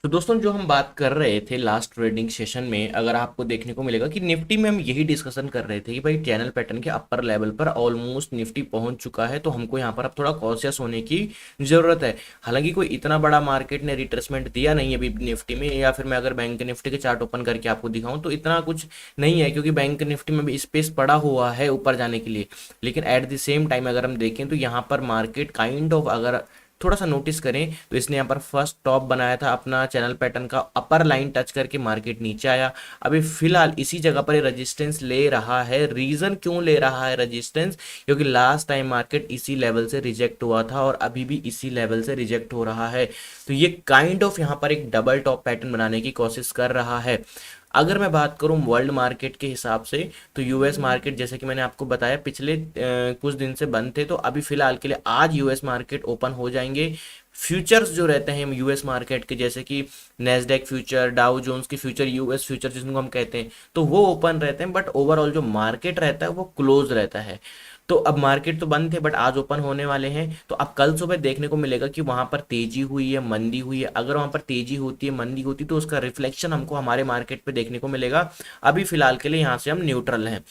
तो दोस्तों जो हम बात कर रहे थे लास्ट ट्रेडिंग सेशन में, अगर आपको देखने को मिलेगा कि निफ्टी में हम यही डिस्कशन कर रहे थे कि भाई चैनल पैटर्न के अपर लेवल पर ऑलमोस्ट निफ्टी पहुंच चुका है, तो हमको यहाँ पर अब थोड़ा कॉशियस होने की ज़रूरत है। हालांकि कोई इतना बड़ा मार्केट ने रिट्रेसमेंट दिया नहीं है अभी निफ्टी में, या फिर मैं अगर बैंक निफ्टी के चार्ट ओपन करके आपको दिखाऊं तो इतना कुछ नहीं है, क्योंकि बैंक निफ्टी में भी स्पेस पड़ा हुआ है ऊपर जाने के लिए। लेकिन एट द सेम टाइम अगर हम देखें तो यहाँ पर मार्केट काइंड ऑफ, अगर थोड़ा सा नोटिस करें तो इसने यहाँ पर फर्स्ट टॉप बनाया था अपना चैनल पैटर्न का, अपर लाइन टच करके मार्केट नीचे आया। अभी फिलहाल इसी जगह पर रेजिस्टेंस ले रहा है। रीजन क्यों ले रहा है रेजिस्टेंस? क्योंकि लास्ट टाइम मार्केट इसी लेवल से रिजेक्ट हुआ था और अभी भी इसी लेवल से रिजेक्ट हो रहा है। तो ये काइंड ऑफ यहाँ पर एक डबल टॉप पैटर्न बनाने की कोशिश कर रहा है। अगर मैं बात करूं वर्ल्ड मार्केट के हिसाब से, तो यूएस मार्केट जैसे कि मैंने आपको बताया पिछले कुछ दिन से बंद थे, तो अभी फिलहाल के लिए आज यूएस मार्केट ओपन हो जाएंगे। फ्यूचर्स जो रहते हैं यूएस मार्केट के, जैसे कि नेस्डेक फ्यूचर, डाउ जोन्स की फ्यूचर, यूएस फ्यूचर जिनको हम कहते हैं, तो वो ओपन रहते हैं, बट ओवरऑल जो मार्केट रहता है वो क्लोज रहता है। तो अब मार्केट तो बंद थे बट आज ओपन होने वाले हैं, तो अब कल सुबह देखने को मिलेगा कि वहां पर तेजी हुई है, मंदी हुई है। अगर वहां पर तेजी होती है, मंदी होती है, तो उसका रिफ्लेक्शन हमको हमारे मार्केट पे देखने को मिलेगा। अभी फिलहाल के लिए यहाँ से हम न्यूट्रल हैं।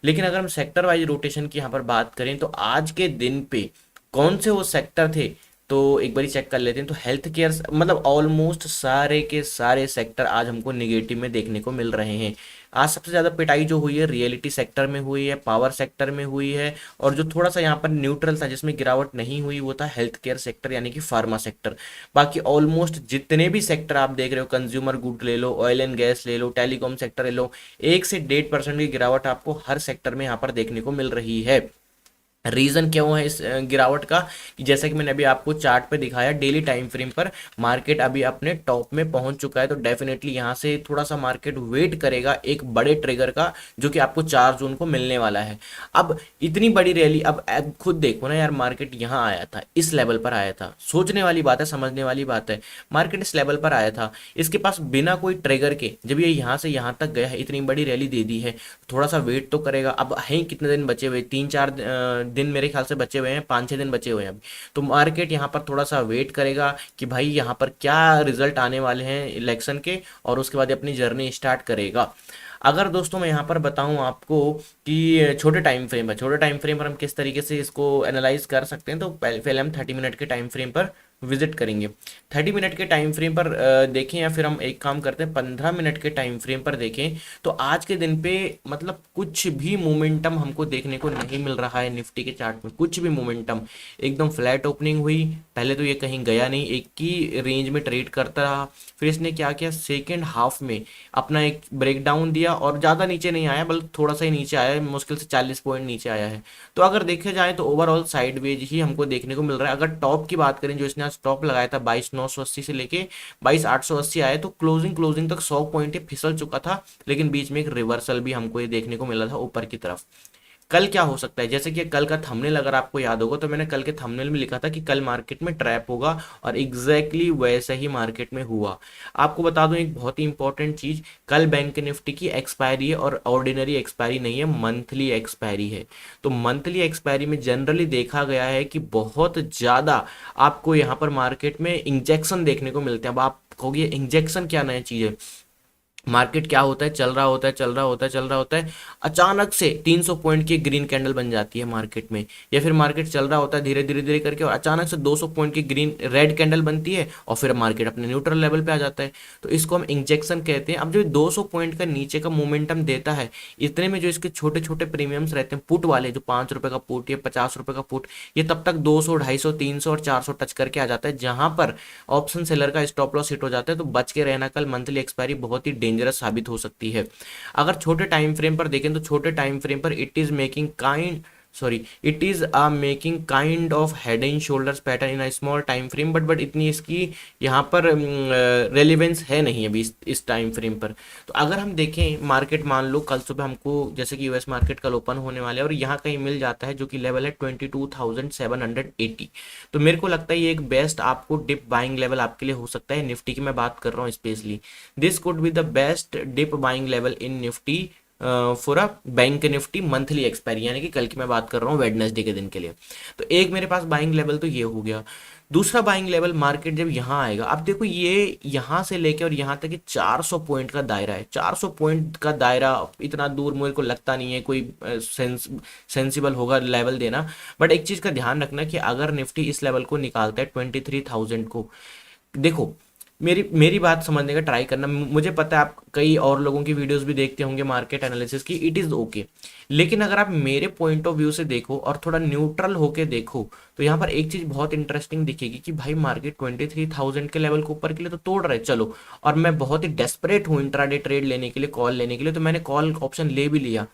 लेकिन अगर हम सेक्टर वाइज रोटेशन की यहाँ पर बात करें तो आज के दिन पे कौन से वो सेक्टर थे, तो एक बार चेक कर लेते हैं। तो हेल्थ केयर, मतलब ऑलमोस्ट सारे के सारे सेक्टर आज हमको निगेटिव में देखने को मिल रहे हैं। आज सबसे ज़्यादा पिटाई जो हुई है रियलिटी सेक्टर में हुई है, पावर सेक्टर में हुई है, और जो थोड़ा सा यहाँ पर न्यूट्रल था जिसमें गिरावट नहीं हुई वो था हेल्थ केयर सेक्टर यानी कि फार्मा सेक्टर। बाकी ऑलमोस्ट जितने भी सेक्टर आप देख रहे हो, कंज्यूमर गुड ले लो, ऑयल एंड गैस ले लो, टेलीकॉम सेक्टर ले लो, 1 से 1.5% की गिरावट आपको हर सेक्टर में यहाँ पर देखने को मिल रही है। रीजन क्यों है इस गिरावट का? कि जैसा कि मैंने अभी आपको चार्ट पे दिखाया, डेली टाइम फ्रेम पर मार्केट अभी अपने टॉप में पहुंच चुका है, तो डेफिनेटली यहां से थोड़ा सा मार्केट वेट करेगा एक बड़े ट्रिगर का, जो कि आपको 4 जून को मिलने वाला है। अब इतनी बड़ी रैली, अब खुद देखो ना यार, मार्केट यहाँ आया था, इस लेवल पर आया था, सोचने वाली बात है, समझने वाली बात है। मार्केट इस लेवल पर आया था, इसके पास बिना कोई ट्रिगर के जब ये यहाँ से यहाँ तक गया है, इतनी बड़ी रैली दे दी है, थोड़ा सा वेट तो करेगा। अब है कितने दिन बचे हुए, 3-4 दिन मेरे ख्याल से बचे हुए हैं, 5-6 दिन बचे हुए हैं अभी। तो मार्केट यहाँ पर थोड़ा सा वेट करेगा कि भाई यहाँ पर क्या रिजल्ट आने वाले हैं इलेक्शन के, और उसके बाद अपनी जर्नी स्टार्ट करेगा। अगर दोस्तों मैं यहाँ पर बताऊँ आपको कि छोटे टाइम फ्रेम पर, छोटे टाइम फ्रेम पर हम किस तरीके से इसको एनालाइज कर सकते हैं, तो पहले हम 30 मिनट के टाइम फ्रेम पर विजिट करेंगे। 30 मिनट के टाइम फ्रेम पर देखें, या फिर हम एक काम करते हैं 15 मिनट के टाइम फ्रेम पर देखें, तो आज के दिन पे मतलब कुछ भी मोमेंटम हमको देखने को नहीं मिल रहा है। निफ्टी के चार्ट में कुछ भी मोमेंटम, एकदम फ्लैट ओपनिंग हुई, पहले तो ये कहीं गया नहीं, एक ही रेंज में ट्रेड करता रहा। फिर इसने क्या किया, सेकेंड हाफ में अपना एक ब्रेकडाउन दिया और ज़्यादा नीचे नहीं आया, बल्कि थोड़ा सा ही नीचे आया है, मुश्किल से 40 पॉइंट नीचे आया है। तो अगर देखे जाए तो ओवरऑल साइडवेज ही हमको देखने को मिल रहा है। अगर टॉप की बात करें, जो इसने आज टॉप लगाया था 22,980 से लेके 22,880 आया, तो क्लोजिंग क्लोजिंग तक 100 पॉइंट ही फिसल चुका था, लेकिन बीच में एक रिवर्सल भी हमको ये देखने को मिला था ऊपर की तरफ। कल क्या हो सकता है, जैसे कि कल का थंबनेल अगर आपको याद होगा, तो मैंने कल के थंबनेल में लिखा था कि कल मार्केट में ट्रैप होगा, और एग्जैक्टली वैसा ही मार्केट में हुआ। आपको बता दूं एक बहुत ही इंपॉर्टेंट चीज, कल बैंक निफ्टी की एक्सपायरी है, और ऑर्डिनरी एक्सपायरी नहीं है, मंथली एक्सपायरी है। तो मंथली एक्सपायरी में जनरली देखा गया है कि बहुत ज्यादा आपको यहाँ पर मार्केट में इंजेक्शन देखने को मिलते हैं। अब आप कहोगे इंजेक्शन क्या नया चीज है? मार्केट क्या होता है, चल रहा होता है, चल रहा होता है, चल रहा होता है, अचानक से 300 पॉइंट की ग्रीन कैंडल बन जाती है मार्केट में, या फिर मार्केट चल रहा होता है धीरे धीरे धीरे करके, और अचानक से 200 पॉइंट की ग्रीन रेड कैंडल बनती है, और फिर मार्केट अपने न्यूट्रल लेवल पे आ जाता है। तो इसको हम इंजेक्शन कहते हैं। अब जो 200 पॉइंट का नीचे का मोमेंटम देता है, इतने में जो इसके छोटे छोटे प्रीमियम्स रहते हैं पुट वाले, जो 5 रुपए का पुट या 50 रुपए का पुट, ये तब तक 200, 250, 300 और 400 टच करके आ जाता है, जहां पर ऑप्शन सेलर का स्टॉप लॉस हिट हो जाता है। तो बच के रहना, कल मंथली एक्सपायरी बहुत ही डेंजरस साबित हो सकती है। अगर छोटे टाइम फ्रेम पर देखें, तो छोटे टाइम फ्रेम पर it is making kind of head and shoulders pattern in a small time frame, but इतनी इसकी यहाँ पर रेलिवेंस है नहीं अभी इस टाइम फ्रेम पर। तो अगर हम देखें मार्केट, मान लो कल सुबह हमको, जैसे कि यूएस मार्केट कल ओपन होने वाले हैं और यहाँ कहीं मिल जाता है, जो कि लेवल है 22,780, तो मेरे को लगता है ये एक बेस्ट आपको डिप बाइंग लेवल आपके लिए हो सकता है। निफ्टी की मैं बात कर रहा हूँ specially, this could be the best dip buying level in Nifty for a Bank Nifty monthly expiry, यानी कि कल की मैं बात कर रहा हूँ वेडनेसडे के दिन के लिए। तो एक मेरे पास बाइंग लेवल तो ये हो गया। दूसरा बाइंग लेवल मार्केट जब यहाँ आएगा, अब देखो ये यहाँ से लेके और यहाँ तक ये 400 पॉइंट का दायरा है। 400 पॉइंट का दायरा इतना दूर मेरे को लगता नहीं है कोई सेंसिबल होगा लेवल देना। बट एक चीज का ध्यान रखना कि अगर निफ्टी इस लेवल को निकालता है 23,000 को, देखो मेरी मेरी बात समझने का ट्राई करना। मुझे पता है आप कई और लोगों की वीडियोस भी देखते होंगे मार्केट एनालिसिस की, इट इज़ ओके। लेकिन अगर आप मेरे पॉइंट ऑफ व्यू से देखो और थोड़ा न्यूट्रल होके देखो, तो यहाँ पर एक चीज बहुत इंटरेस्टिंग दिखेगी कि भाई मार्केट 23,000 के लेवल को ऊपर के लिए तो तोड़ रहा है, चलो। और मैं बहुत ही डेस्परेट हूँ इंट्राडे ट्रेड लेने के लिए, कॉल लेने के लिए, तो मैंने कॉल ऑप्शन ले भी लिया।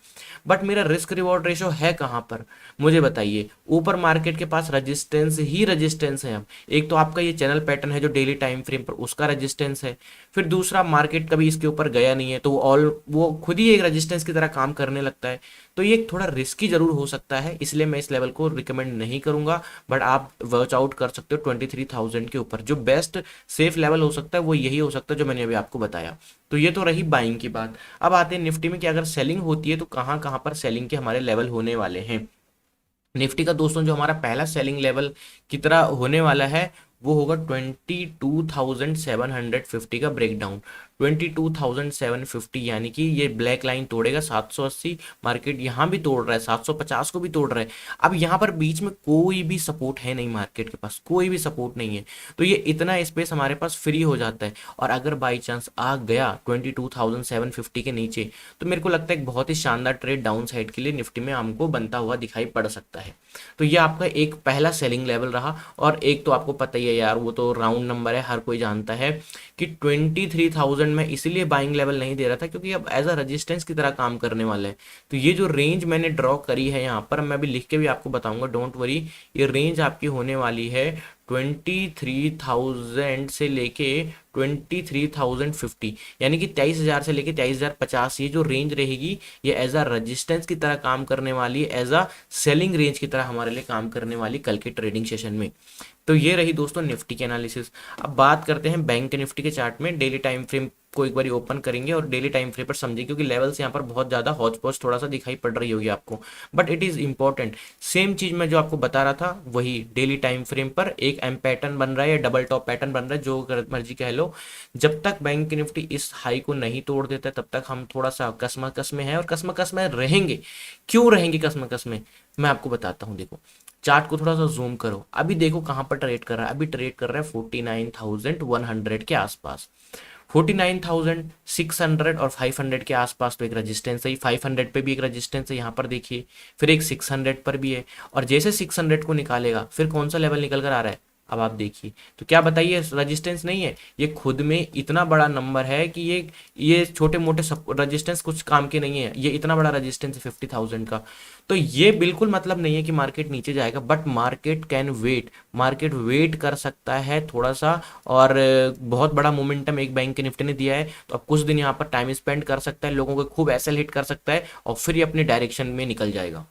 बट मेरा रिस्क रिवॉर्ड रेशो है कहाँ पर, मुझे बताइए। ऊपर मार्केट के पास रजिस्टेंस ही रजिस्टेंस है। अब एक तो आपका ये चैनल पैटर्न है जो डेली टाइम फ्रेम पर, उसका रजिस्टेंस है। फिर दूसरा, मार्केट कभी इसके ऊपर गया नहीं है तो वो खुद ही एक रजिस्टेंस की तरह काम करने लगता है। तो ये थोड़ा रिस्की जरूर हो सकता है, इसलिए मैं इस लेवल को रिकमेंड नहीं करूंगा। बट आप वर्च आउट कर सकते हो 23,000 के ऊपर। जो बेस्ट सेफ लेवल हो सकता है वो यही हो सकता है जो मैंने अभी आपको बताया। तो ये तो रही बाइंग की बात। अब आते हैं निफ्टी में कि अगर सेलिंग होती है तो कहाँ कहाँ पर सेलिंग के हमारे लेवल होने वाले हैं। निफ्टी का दोस्तों जो हमारा पहला सेलिंग लेवल कितना होने वाला है वो होगा 22,750 का ब्रेकडाउन। 22,750 यानी कि ये ब्लैक लाइन तोड़ेगा 780। मार्केट यहाँ भी तोड़ रहा है, 750 को भी तोड़ रहा है। अब यहाँ पर बीच में कोई भी सपोर्ट है नहीं, मार्केट के पास कोई भी सपोर्ट नहीं है। तो ये इतना स्पेस हमारे पास फ्री हो जाता है। और अगर बाई चांस आ गया 22,750 के नीचे, तो मेरे को लगता है एक बहुत ही शानदार ट्रेड डाउन साइड के लिए निफ्टी में हमको बनता हुआ दिखाई पड़ सकता है। तो ये आपका एक पहला सेलिंग लेवल रहा। और एक तो आपको पता ही है यार, वो तो राउंड नंबर है, हर कोई जानता है कि 23,000 में इसलिए बाइंग लेवल नहीं दे रहा था क्योंकि अब एज अ रेजिस्टेंस की तरह काम करने वाला है। तो ये जो रेंज मैंने ड्रॉ करी है यहाँ पर, मैं भी लिख के भी आपको बताऊंगा, डोंट वरी। ये रेंज आपकी होने वाली है 23,000 से लेके 23,050, यानी कि 23,000 से लेके 23,050। ये जो रेंज रहेगी ये एज अ रेजिस्टेंस की तरह काम करने वाली है, एज अ सेलिंग रेंज की तरह हमारे लिए काम करने वाली कल के ट्रेडिंग सेशन में। तो ये रही दोस्तों निफ्टी के एनालिसिस। अब बात करते हैं बैंक निफ्टी के चार्ट में। डेली टाइम फ्रेम को एक बार ओपन करेंगे और डेली टाइम फ्रेम पर समझिए, क्योंकि लेवल्स यहाँ पर बहुत ज़्यादा हौच पौच थोड़ा सा दिखाई पड़ रही होगी आपको, but it is important. Same चीज़ मैं जो आपको बता रहा था वही डेली टाइम फ्रेम पर एक एम पैटर्न बन रहा है या डबल टॉप पैटर्न बन रहा है, जो मर्जी कह लो। जब तक बैंक निफ्टी इस हाई को नहीं तोड़ देता तब तक हम थोड़ा सा कसमकस में है, और कसमकस में रहेंगे। क्यों रहेंगे कसमकस में, मैं आपको बताता हूँ। देखो चार्ट को थोड़ा सा जूम करो, अभी देखो कहाँ पर ट्रेड कर रहा है। अभी ट्रेड कर रहा है 49,100 के आसपास। 49,600 और 500 के आसपास तो एक रेजिस्टेंस है, 500 पे भी एक रेजिस्टेंस है यहाँ पर देखिए, फिर एक 600 पर भी है। और जैसे 600 को निकालेगा फिर कौन सा लेवल निकल कर आ रहा है, अब आप देखिए। तो क्या बताइए, रेजिस्टेंस नहीं है, ये खुद में इतना बड़ा नंबर है कि ये छोटे मोटे रेजिस्टेंस कुछ काम के नहीं है, ये इतना बड़ा रेजिस्टेंस है 50,000 का। तो ये बिल्कुल मतलब नहीं है कि मार्केट नीचे जाएगा, but market can wait, market wait कर सकता है थोड़ा सा। और बहुत बड़ा मोमेंटम एक बैंक के निफ्टी ने दिया है, तो अब कुछ दिन यहाँ पर टाइम स्पेंड कर सकता है, लोगों को खूब एसएल हिट कर सकता है और फिर ये अपने डायरेक्शन में निकल जाएगा।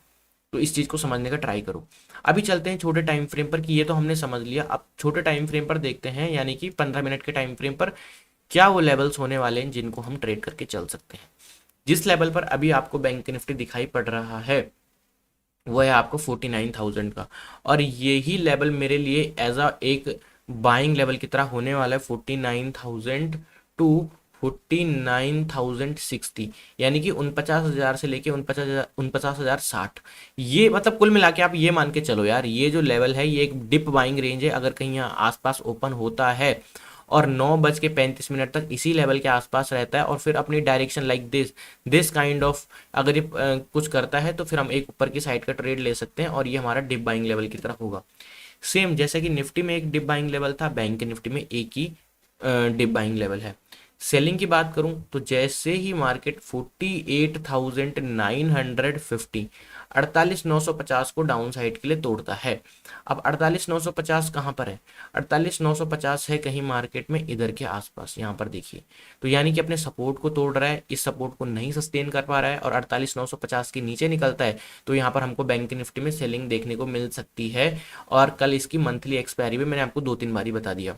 तो इस चीज को समझने का ट्राई करो। अभी चलते हैं छोटे टाइम फ्रेम पर, कि ये तो हमने समझ लिया। अब छोटे टाइम फ्रेम पर देखते हैं, यानी कि 15 मिनट के टाइम फ्रेम पर क्या वो लेवल्स होने वाले हैं जिनको हम ट्रेड करके चल सकते हैं। जिस लेवल पर अभी आपको बैंक निफ्टी दिखाई पड़ रहा है वो है आपको 49,000 का, और यही लेवल मेरे लिए एज अ एक बाइंग लेवल की तरह होने वाला है 49,000 टू 49,060, यानी कि 49,000 से लेके 49,060। ये मतलब कुल मिला के आप ये मान के चलो यार, ये जो लेवल है ये एक डिप बाइंग रेंज है। अगर कहीं यहाँ आसपास ओपन होता है और 9:35 तक इसी लेवल के आसपास रहता है और फिर अपनी direction like this kind of अगर ये कुछ करता है, तो फिर हम एक ऊपर की साइड का ट्रेड ले सकते हैं और ये हमारा डिप बाइंग लेवल की तरफ होगा। सेम जैसे कि निफ्टी में एक डिप बाइंग लेवल था, बैंक निफ्टी में एक ही डिप बाइंग लेवल है। सेलिंग की बात करूं तो जैसे ही मार्केट 48,950 48,950 को डाउन साइड के लिए तोड़ता है। अब 48,950 कहाँ पर है, 48,950 है कहीं मार्केट में इधर के आसपास, यहाँ पर देखिए। तो यानी कि अपने सपोर्ट को तोड़ रहा है, इस सपोर्ट को नहीं सस्टेन कर पा रहा है और 48,950 के नीचे निकलता है, तो यहाँ पर हमको बैंक निफ्टी में सेलिंग देखने को मिल सकती है। और कल इसकी मंथली एक्सपायरी भी मैंने आपको 2-3 बारी बता दिया।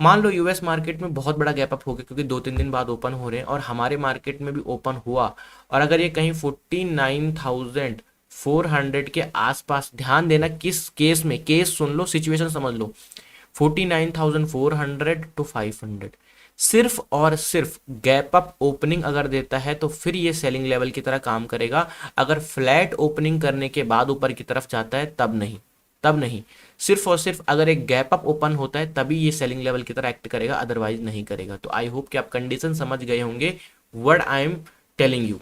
मान लो यूएस मार्केट में बहुत बड़ा गैप अप हो गया, क्योंकि 2-3 दिन बाद ओपन हो रहे हैं और हमारे मार्केट में भी ओपन हुआ, और अगर ये कहीं 400 के आसपास, ध्यान देना किस केस में, केस सुन लो, सिचुएशन समझ लो, 49,400 टू 500, सिर्फ और सिर्फ गैप अप ओपनिंग अगर देता है तो फिर ये सेलिंग लेवल की तरह काम करेगा। अगर फ्लैट ओपनिंग करने के बाद ऊपर की तरफ जाता है तब नहीं, तब नहीं। सिर्फ और सिर्फ अगर एक गैप अप ओपन होता है तभी ये सेलिंग लेवल की तरह एक्ट करेगा, अदरवाइज नहीं करेगा। तो आई होप कि आप कंडीशन समझ गए होंगे what I am telling you.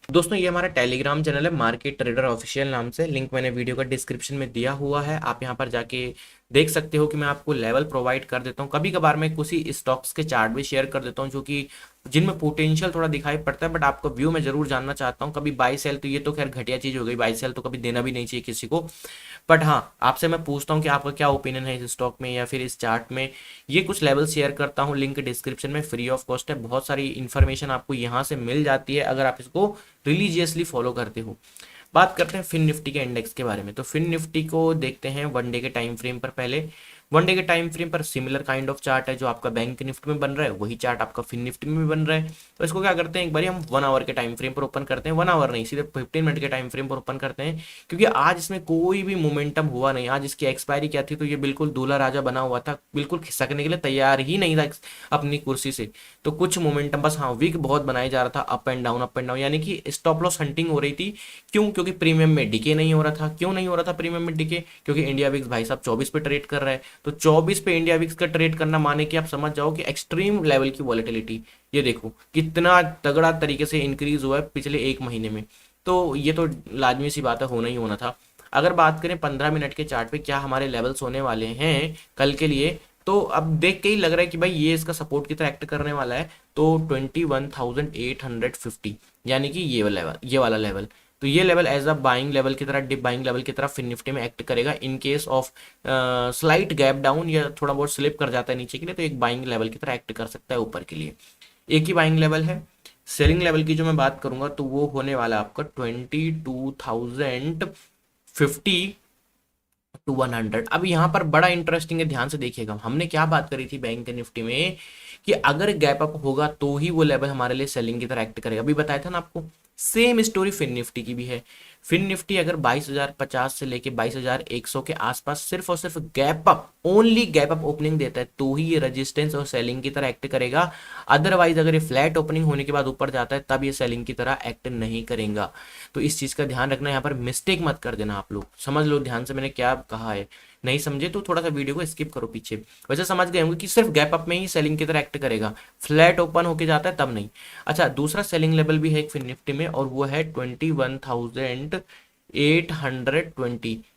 दोस्तों ये हमारा टेलीग्राम चैनल है मार्केट ट्रेडर ऑफिशियल नाम से, लिंक मैंने वीडियो का डिस्क्रिप्शन में दिया हुआ है, आप यहाँ पर जाके देख सकते हो कि मैं आपको लेवल प्रोवाइड कर देता हूँ। कभी कभार मैं कुछ ही स्टॉक्स के चार्ट भी शेयर कर देता हूँ जो कि जिनमें पोटेंशियल थोड़ा दिखाई पड़ता है, बट आपका व्यू मैं जरूर जानना चाहता हूँ। कभी बाई सेल तो ये तो खैर घटिया चीज हो गई, बाई सेल तो कभी देना भी नहीं चाहिए किसी को, बट हाँ आपसे मैं पूछता हूँ कि आपका क्या ओपिनियन है इस स्टॉक में या फिर इस चार्ट में। ये कुछ लेवल शेयर करता हूँ, लिंक डिस्क्रिप्शन में फ्री ऑफ कॉस्ट है, बहुत सारी इन्फॉर्मेशन आपको यहाँ से मिल जाती है अगर आप इसको रिलीजियसली फॉलो करते हो। बात करते हैं फिन निफ्टी के इंडेक्स के बारे में। तो फिन निफ्टी को देखते हैं वन डे के टाइम फ्रेम पर। पहले वन डे के टाइम फ्रेम पर सिमिलर काइंड ऑफ चार्ट है, जो आपका बैंक निफ्टी में बन रहा है वही चार्ट आपका फिन निफ्टी में भी बन रहा है। तो इसको क्या करते हैं, एक बार हम 1 आवर के टाइम फ्रेम पर ओपन करते हैं, 1 आवर नहीं सीधे 15 मिनट के टाइम फ्रेम पर ओपन करते हैं, क्योंकि आज इसमें कोई भी मोमेंटम हुआ नहीं। आज इसकी एक्सपायरी क्या थी, तो ये बिल्कुल दूल्हा राजा बना हुआ था, बिल्कुल खिसकने के लिए तैयार ही नहीं था अपनी कुर्सी से। तो कुछ मोमेंटम बस, हाँ वीक बहुत बनाया जा रहा था, up and down up and down, यानी कि स्टॉप लॉस हंटिंग हो रही थी। क्यों, क्योंकि प्रीमियम में डिके नहीं हो रहा था। क्यों नहीं हो रहा था प्रीमियम में डिके, क्योंकि इंडिया विक्स भाई साहब 24 पे ट्रेड कर रहा है। तो 24 पे इंडिया विक्स का ट्रेड करना माने कि आप समझ जाओ कि एक्सट्रीम लेवल की वॉलेटिलिटी, ये देखो कितना तगड़ा तरीके से इंक्रीज हुआ है पिछले एक महीने में। तो ये तो लाजमी सी बात है, होना ही होना था। अगर बात करें 15 मिनट के चार्ट पे क्या हमारे लेवल्स होने वाले हैं कल के लिए, तो अब देख के ही लग रहा है कि भाई ये इसका सपोर्ट की तरह एक्ट करने वाला है। तो 21,850, यानी कि ये वाला लेवल, तो ये level as a buying level की तरह, डिप बाइंग लेवल की तरह फिन निफ्टी में एक्ट करेगा। In case of slight gap down या थोड़ा बहुत स्लिप कर जाता है नीचे के लिए, तो एक बाइंग लेवल की तरह एक्ट कर सकता है ऊपर के लिए। एक ही बाइंग लेवल है। सेलिंग लेवल की जो मैं बात करूंगा तो वो होने वाला है आपका 22,050 टू 100। अब यहाँ पर बड़ा इंटरेस्टिंग है, ध्यान से देखिएगा, हमने क्या बात करी थी बैंक निफ्टी में कि अगर गैप अप होगा तो ही वो लेवल हमारे लिए सेलिंग की तरह एक्ट करेगा। अभी बताया था ना आपको, सेम स्टोरी फिन निफ्टी की भी है। फिन निफ्टी अगर 22,050 से लेके 22,100 के आसपास सिर्फ और सिर्फ gap up, only gap up opening देता है तो ही ये रेजिस्टेंस और सेलिंग की तरह एक्ट करेगा। अदरवाइज अगर ये फ्लैट ओपनिंग होने के बाद ऊपर जाता है तब ये सेलिंग की तरह एक्ट नहीं करेगा। तो इस चीज का ध्यान रखना, यहाँ पर मिस्टेक मत कर देना। आप लोग समझ लो ध्यान से मैंने क्या कहा है, नहीं समझे तो थोड़ा सा वीडियो को स्किप करो पीछे। वैसे समझ गए होंगे कि सिर्फ गैप अप में ही सेलिंग की तरह एक्ट करेगा, फ्लैट ओपन होके जाता है तब नहीं। अच्छा, दूसरा सेलिंग लेवल भी है एक फिन निफ्टी में, और वो है 21,820,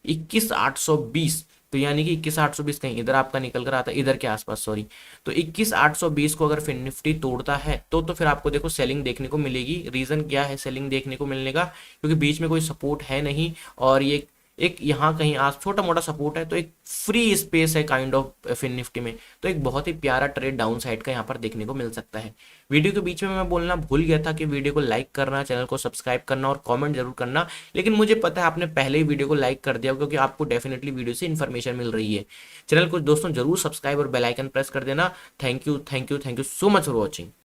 21,820। तो यानी कि 21,820 कहीं इधर आपका निकल कर आता है, इधर के आसपास सॉरी। तो 21,820 को अगर फिन निफ्टी तोड़ता है तो फिर आपको देखो सेलिंग देखने को मिलेगी। रीजन क्या है सेलिंग देखने को मिलने का, क्योंकि बीच में कोई सपोर्ट है नहीं, और ये एक यहाँ कहीं आज छोटा मोटा सपोर्ट है, तो एक फ्री स्पेस है काइंड ऑफ फिन निफ्टी में। तो एक बहुत ही प्यारा ट्रेड डाउन साइड का यहाँ पर देखने को मिल सकता है। वीडियो के बीच में मैं बोलना भूल गया था कि वीडियो को लाइक करना, चैनल को सब्सक्राइब करना और कमेंट जरूर करना, लेकिन मुझे पता है आपने पहले ही वीडियो को लाइक कर दिया, क्योंकि आपको डेफिनेटली वीडियो से इन्फॉर्मेशन मिल रही है। चैनल को दोस्तों जरूर सब्सक्राइब और बेल आइकन प्रेस कर देना। Thank you, thank you, thank you so much for watching.